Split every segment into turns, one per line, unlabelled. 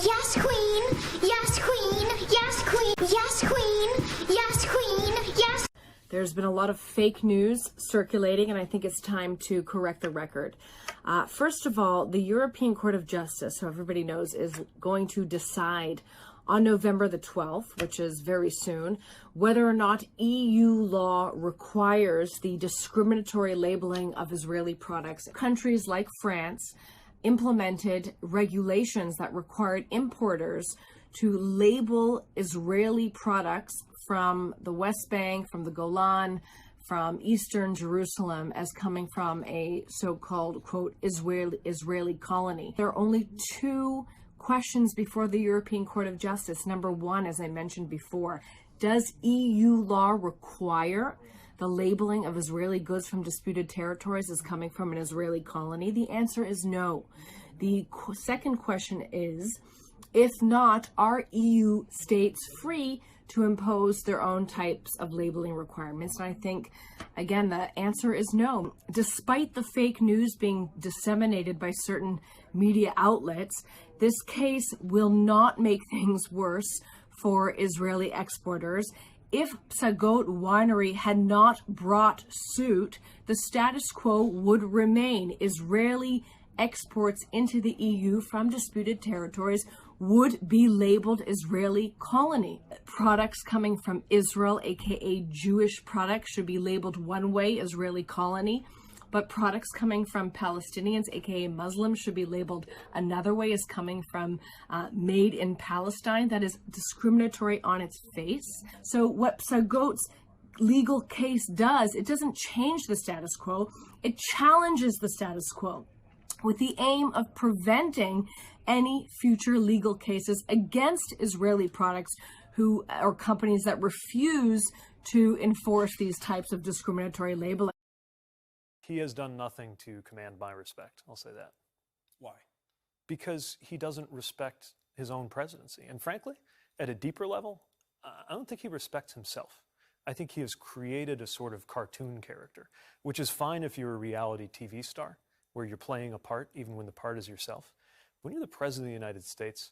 Yes, Queen. Yes, Queen. Yes, Queen. Yes, Queen. Yes, Queen. Yes.
There's been a lot of fake news circulating, and I think it's time to correct the record. First of all, the European Court of Justice, so everybody knows, is going to decide on November the 12th, which is very soon, whether or not EU law requires the discriminatory labeling of Israeli products. Countries like France implemented regulations that required importers to label Israeli products from the West Bank, from the Golan, from Eastern Jerusalem as coming from a so-called, quote, Israeli colony. There are only two questions before the European Court of Justice. Number one, as I mentioned before, does EU law require the labeling of Israeli goods from disputed territories as coming from an Israeli colony? The answer is no. The second question is, if not, are EU states free to impose their own types of labeling requirements? And I think, again, the answer is no. Despite the fake news being disseminated by certain media outlets, this case will not make things worse for Israeli exporters. If Psagot Winery had not brought suit, the status quo would remain. Israeli exports into the EU from disputed territories would be labeled Israeli colony. Products coming from Israel, aka Jewish products, should be labeled one way, Israeli colony, but products coming from Palestinians, aka Muslims, should be labeled another way, as coming from made in Palestine. That is discriminatory on its face. So what Psagot's legal case does, it doesn't change the status quo, it challenges the status quo with the aim of preventing any future legal cases against Israeli products or companies that refuse to enforce these types of discriminatory labeling.
He has done nothing to command my respect, I'll say that.
Why?
Because he doesn't respect his own presidency. And frankly, at a deeper level, I don't think he respects himself. I think he has created a sort of cartoon character, which is fine if you're a reality TV star, where you're playing a part, even when the part is yourself. When you're the President of the United States,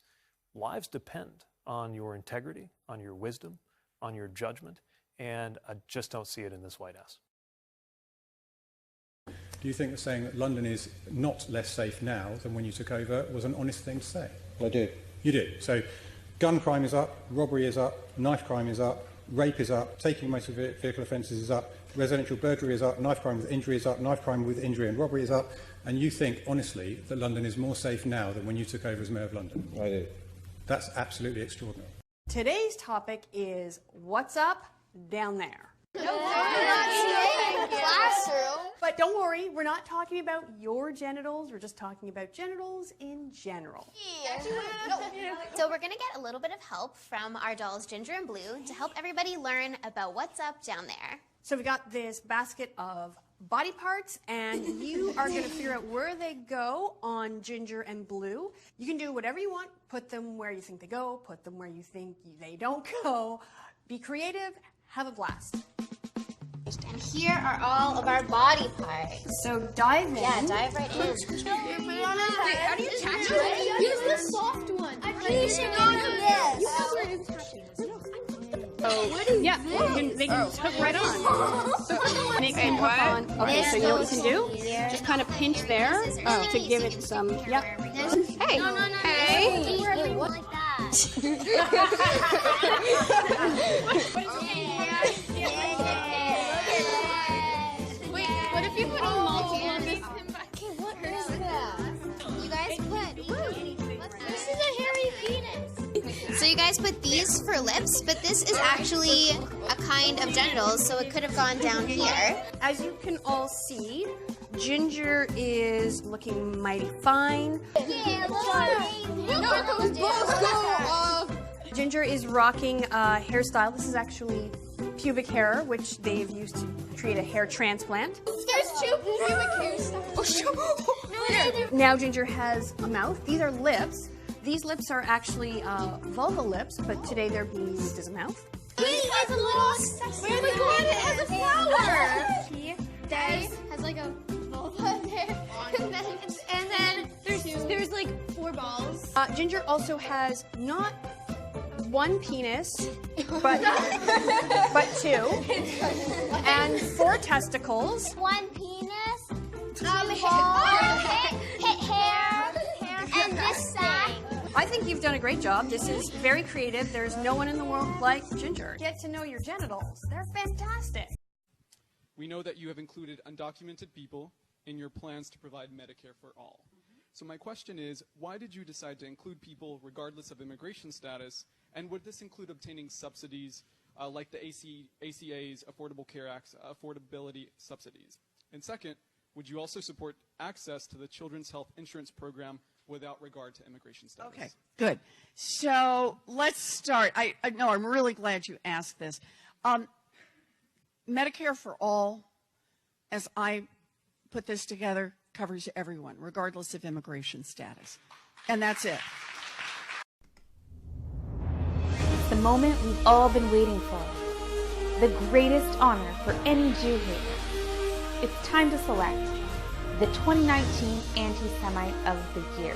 lives depend on your integrity, on your wisdom, on your judgment, and I just don't see it in this White House.
Do you think that saying that London is not less safe now than when you took over was an honest thing to say?
I do.
You do. So gun crime is up, robbery is up, knife crime is up, rape is up, taking motor vehicle offences is up, residential burglary is up, knife crime with injury is up, knife crime with injury and robbery is up, and you think, honestly, that London is more safe now than when you took over as Mayor of London?
I do.
That's absolutely extraordinary.
Today's topic is what's up down there.
Classroom.
But don't worry, we're not talking about your genitals, we're just talking about genitals in general.
So we're going to get a little bit of help from our dolls Ginger and Blue to help everybody learn about what's up down there.
So we got this basket of body parts, and you are going to figure out where they go on Ginger and Blue. You can do whatever you want. Put them where you think they go, put them where you think they don't go. Be creative, have a blast.
And here are all of our body parts.
So dive in.
Yeah, dive right in.
How do you attach it? Use the soft one. I'm using on this.
Oh, yeah, they can hook right on. Make them hook on. Okay, so you know what you can do? Just kind of pinch there to give it some, yep. Hey, hey.
What like that?
Wait, what if you put a multi on this? Okay, what is that? You guys put,
This is a hairy penis.
so you guys put these for lips, but this is actually a kind of genitals, so it could have gone down here.
As you can all see, Ginger is looking mighty fine.
Yeah,
Ginger is rocking a hairstyle. This is actually pubic hair, which they've used to create a hair transplant.
There's two pubic hairstyles.
Now Ginger has a mouth. These are lips. These lips are actually vulva lips, but today they're being used as a mouth.
He has a little. Where we got it as a flower.
He has like a vulva there, and then there's There's like 4 balls.
Ginger also has not one penis, but 2, and 4 testicles.
1 penis, 2 balls, hair, and this side.
I think you've done a great job. This is very creative. There's no one in the world like Ginger. Get to know your genitals. They're fantastic.
We know that you have included undocumented people in your plans to provide Medicare for all. So my question is, why did you decide to include people regardless of immigration status, and would this include obtaining subsidies like the ACA's Affordable Care Act's affordability subsidies? And second, would you also support access to the Children's Health Insurance Program without regard to immigration status?
Okay, good. So let's start. I know I'm really glad you asked this. Medicare for all, as I put this together, covers everyone, regardless of immigration status. And that's it.
It's the moment we've all been waiting for. The greatest honor for any Jew hater. It's time to select the 2019 Anti-Semite of the Year.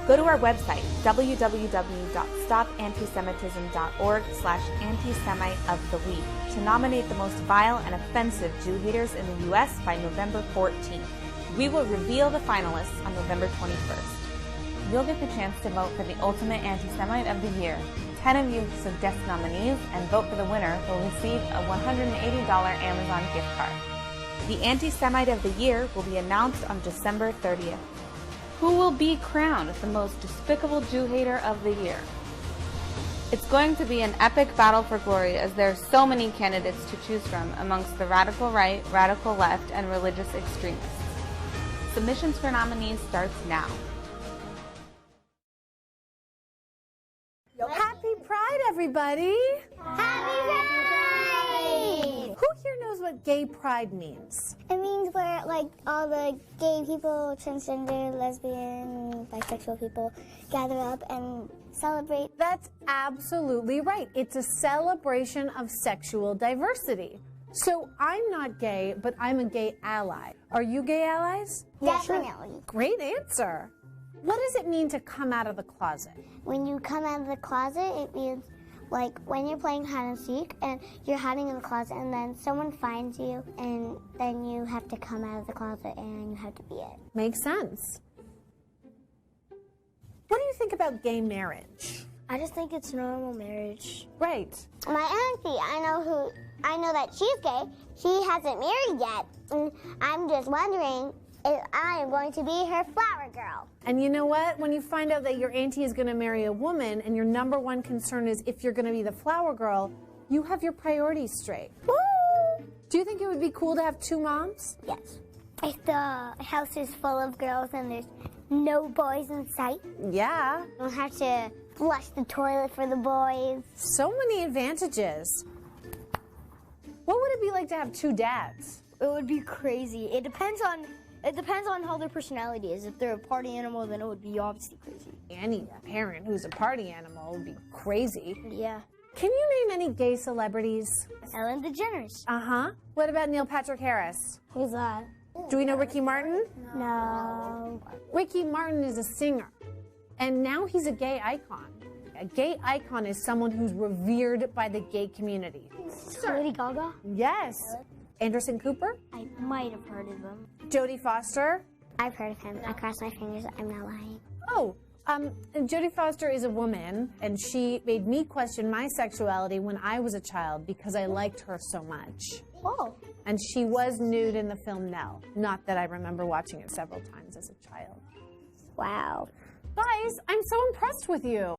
Go to our website, www.stopantisemitism.org/anti-Semite-of-the-week to nominate the most vile and offensive Jew haters in the U.S. by November 14th. We will reveal the finalists on November 21st. You'll get the chance to vote for the ultimate anti-Semite of the year. 10 of you suggest nominees and vote for the winner will receive a $180 Amazon gift card. The Anti-Semite of the Year will be announced on December 30th. Who will be crowned the most despicable Jew hater of the year? It's going to be an epic battle for glory as there are so many candidates to choose from amongst the radical right, radical left, and religious extremists. Submissions for nominees starts now.
Happy Pride, everybody!
Happy Pride!
Who here knows what gay pride means?
It means where, like, all the gay people, transgender, lesbian, bisexual people gather up and celebrate.
That's absolutely right. It's a celebration of sexual diversity. So I'm not gay, but I'm a gay ally. Are you gay allies?
Definitely.
Great answer. What does it mean to come out of the closet?
When you come out of the closet, it means like when you're playing hide and seek and you're hiding in the closet and then someone finds you and then you have to come out of the closet and you have to be it.
Makes sense. What do you think about gay marriage?
I just think it's normal marriage.
Right.
My auntie, I know that she's gay. She hasn't married yet. And I'm just wondering if I am going to be her flower girl.
And you know what? When you find out that your auntie is going to marry a woman and your number one concern is if you're going to be the flower girl, you have your priorities straight.
Woo!
Do you think it would be cool to have 2 moms?
Yes. If the house is full of girls and there's no boys in sight.
Yeah.
You don't have to flush the toilet for the boys.
So many advantages. What would it be like to have 2 dads?
It would be crazy. It depends on how their personality is. If they're a party animal, then it would be obviously crazy.
Any parent who's a party animal would be crazy.
Yeah.
Can you name any gay celebrities?
Ellen DeGeneres.
Uh-huh. What about Neil Patrick Harris?
Who's that?
Do we know Ricky Martin?
No.
Ricky Martin is a singer, and now he's a gay icon. A gay icon is someone who's revered by the gay community.
Lady Gaga?
Yes. Anderson Cooper?
I might have heard of him.
Jodie Foster?
I've heard of him. I cross my fingers. I'm not lying.
Oh, Jodie Foster is a woman, and she made me question my sexuality when I was a child because I liked her so much.
Oh.
And she was nude in the film Nell. Not that I remember watching it several times as a child.
Wow.
Guys, I'm so impressed with you.